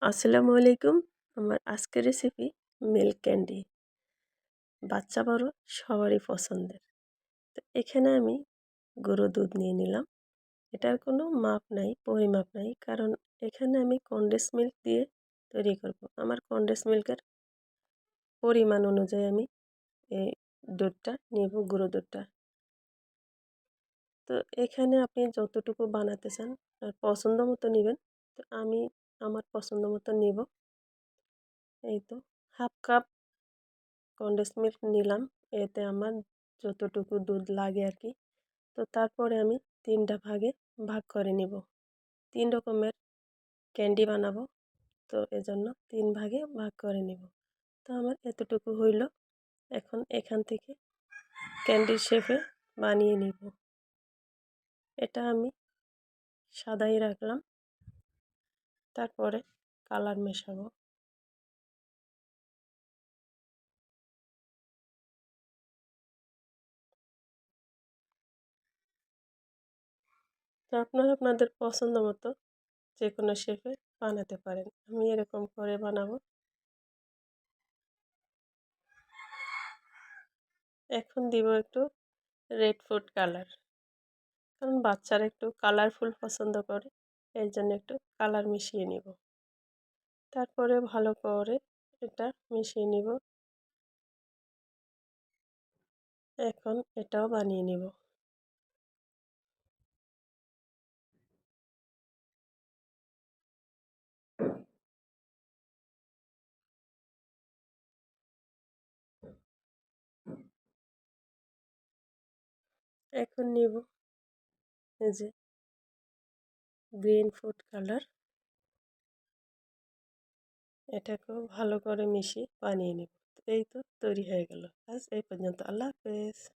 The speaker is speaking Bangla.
আসসালামু আলাইকুম। আমার আজকের রেসিপি মিল্ক ক্যান্ডি। বাচ্চা বড় সবারই পছন্দের। তো এখানে আমি গুঁড়ো দুধ নিয়ে নিলাম। এটার কোনো মাপ নাই, পরিমাপ নাই। কারণ এখানে আমি কনডেন্স মিল্ক দিয়ে তৈরি করব। আমার কনডেন্স মিল্কের পরিমাণ অনুযায়ী আমি এই দুধটা নিব, গুঁড়ো দুধটা। তো এখানে আপনি যতটুকু বানাতে চান আর পছন্দ মতো নিবেন। তো আমি আমার পছন্দ মতো নিব। এই তো হাফ কাপ কনডেন্স মিল্ক নিলাম। এতে আমার যতটুকু দুধ লাগে আর কি। তো তারপরে আমি 3টা ভাগে ভাগ করে নিব। 3 রকমের ক্যান্ডি বানাবো, তো এজন্য 3 ভাগে ভাগ করে নিব। তো আমার এতটুকু হইল। এখন এখান থেকে ক্যান্ডির শেপে বানিয়ে নিব। এটা আমি সাদাই রাখলাম, তারপরে কালার মেশাবো। তো আপনারা আপনাদের পছন্দ মতো যে কোনো শেপে বানাতে পারেন। আমি এরকম করে বানাবো। এখন দিব একটু রেড ফুড কালার, কারণ বাচ্চারা একটু কালারফুল পছন্দ করে, এর জন্য একটু কালার মিশিয়ে নিব। তারপরে ভালো করে এটা মিশিয়ে নিব। এখন এটাও বানিয়ে নিব। এখন নিব এই যে গ্রিন ফুড কালার, এটাকেও ভালো করে মিশিয়ে বানিয়ে নিব। এই তো তৈরি হয়ে গেল। আজ এই পর্যন্ত। আল্লাহ হাফেজ।